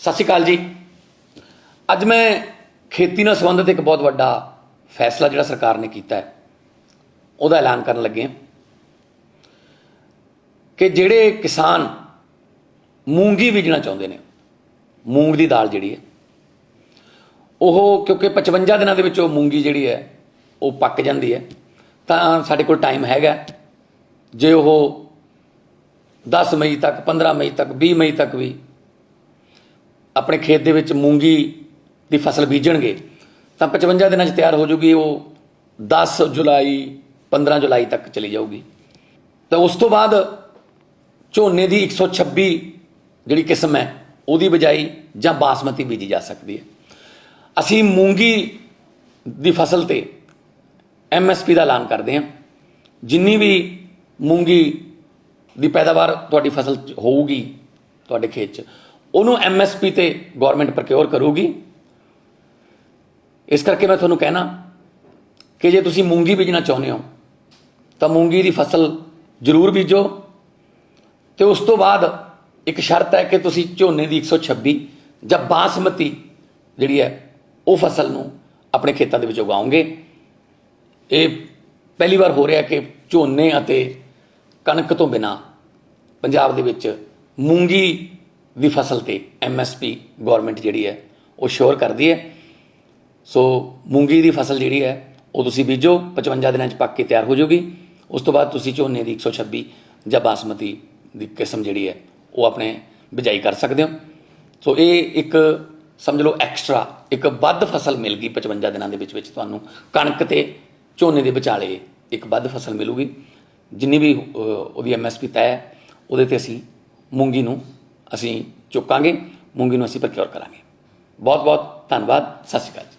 सत श्री अकाल जी। अज मैं खेती नाल संबंधित एक बहुत वड्डा फैसला जिहड़ा सरकार ने किया है उहदा ऐलान करन लगे हैं कि जिहड़े किसान मूंगी बीजना चाहुंदे ने, मूंग की दाल जिहड़ी है ਉਹ क्योंकि 55 ਦਿਨਾਂ ਦੇ ਵਿੱਚ ਉਹ मूंगी ਜਿਹੜੀ ਹੈ ਉਹ ਪੱਕ ਜਾਂਦੀ ਹੈ, ਤਾਂ ਸਾਡੇ ਕੋਲ ਟਾਈਮ ਹੈਗਾ। ਜੇ ਉਹ 10 ਮਈ ਤੱਕ, 15 ਮਈ ਤੱਕ, 20 ਮਈ ਤੱਕ ਵੀ ਆਪਣੇ ਖੇਤ ਦੇ ਵਿੱਚ मूंगी ਦੀ ਫਸਲ ਬੀਜਣਗੇ ਤਾਂ 55 ਦਿਨਾਂ 'ਚ ਤਿਆਰ ਹੋ ਜੂਗੀ। ਉਹ 10 ਜੁਲਾਈ 15 ਜੁਲਾਈ ਤੱਕ ਚਲੀ ਜਾਊਗੀ। ਤਾਂ ਉਸ ਤੋਂ ਬਾਅਦ ਝੋਨੇ ਦੀ 126 ਜਿਹੜੀ ਕਿਸਮ ਹੈ ਉਹਦੀ ਬਿਜਾਈ ਜਾਂ ਬਾਸਮਤੀ ਬੀਜੀ ਜਾ ਸਕਦੀ ਹੈ। ਅਸੀਂ मूंगी ਦੀ ਫਸਲ ਤੇ MSP ਦਾ ਐਲਾਨ ਕਰਦੇ ਹਾਂ। ਜਿੰਨੀ ਵੀ मूंगी ਦੀ ਪੈਦਾਵਾਰ ਤੁਹਾਡੀ ਫਸਲ 'ਚ ਹੋਊਗੀ ਤੁਹਾਡੇ ਖੇਤ 'ਚ, ਉਹਨੂੰ MSP ਤੇ ਗਵਰਨਮੈਂਟ ਪ੍ਰੋਕਿਓਰ ਕਰੂਗੀ। ਇਸ ਕਰਕੇ ਮੈਂ ਤੁਹਾਨੂੰ ਕਹਿਣਾ ਕਿ ਜੇ ਤੁਸੀਂ मूंगी ਬੀਜਣਾ ਚਾਹੁੰਦੇ ਹੋ ਤਾਂ मूंगी ਦੀ ਫਸਲ ਜ਼ਰੂਰ ਬੀਜੋ। ਤੇ ਉਸ ਤੋਂ ਬਾਅਦ ਇੱਕ ਸ਼ਰਤ ਹੈ ਕਿ ਤੁਸੀਂ ਝੋਨੇ ਦੀ 126 ਜਾਂ ਬਾਸਮਤੀ ਜਿਹੜੀ ਹੈ ਉਹ ਫਸਲ ਨੂੰ ਆਪਣੇ ਖੇਤਾਂ ਦੇ ਵਿੱਚ ਉਗਾਓਗੇ। ਇਹ ਪਹਿਲੀ ਵਾਰ ਹੋ ਰਿਹਾ ਕਿ ਝੋਨੇ ਅਤੇ ਕਣਕ ਤੋਂ ਬਿਨਾਂ ਪੰਜਾਬ ਦੇ ਵਿੱਚ मूंगी ਦੀ ਫਸਲ ਤੇ MSP ਗਵਰਨਮੈਂਟ ਜਿਹੜੀ ਹੈ ਉਹ ਸ਼ੋਰ ਕਰਦੀ ਹੈ। ਸੋ मूंगी ਦੀ ਫਸਲ ਜਿਹੜੀ ਹੈ ਉਹ ਤੁਸੀਂ ਬੀਜੋ, 55 ਦਿਨਾਂ 'ਚ ਪੱਕ ਕੇ ਤਿਆਰ ਹੋ ਜਾਊਗੀ। ਉਸ ਤੋਂ ਬਾਅਦ ਤੁਸੀਂ ਝੋਨੇ ਦੀ 126 ਜਾਂ ਬਾਸਮਤੀ ਦੀ ਕਿਸਮ ਜਿਹੜੀ ਹੈ ਉਹ ਆਪਣੇ ਬਿਜਾਈ ਕਰ ਸਕਦੇ ਹੋ। ਸੋ ਇਹ ਇੱਕ ਸਮਝ ਲਓ ਐਕਸਟਰਾ ਇੱਕ ਵੱਧ ਫਸਲ ਮਿਲ ਗਈ 55 ਦਿਨਾਂ ਦੇ ਵਿੱਚ ਤੁਹਾਨੂੰ ਕਣਕ ਤੇ ਝੋਨੇ ਦੇ ਵਿਚਾਲੇ ਇੱਕ ਵੱਧ ਫਸਲ ਮਿਲੂਗੀ। ਜਿੰਨੀ ਵੀ ਉਹਦੀ MSP ਤੈਅ ਹੈ ਉਹਦੇ ਤੇ ਅਸੀਂ मूंगी ਨੂੰ ਅਸੀਂ ਚੁੱਕਾਂਗੇ, मूंगी ਨੂੰ ਅਸੀਂ ਪ੍ਰੋਕਿਓਰ ਕਰਾਂਗੇ। ਬਹੁਤ ਬਹੁਤ ਧੰਨਵਾਦ। ਸਤਿ ਸ਼੍ਰੀ ਅਕਾਲ।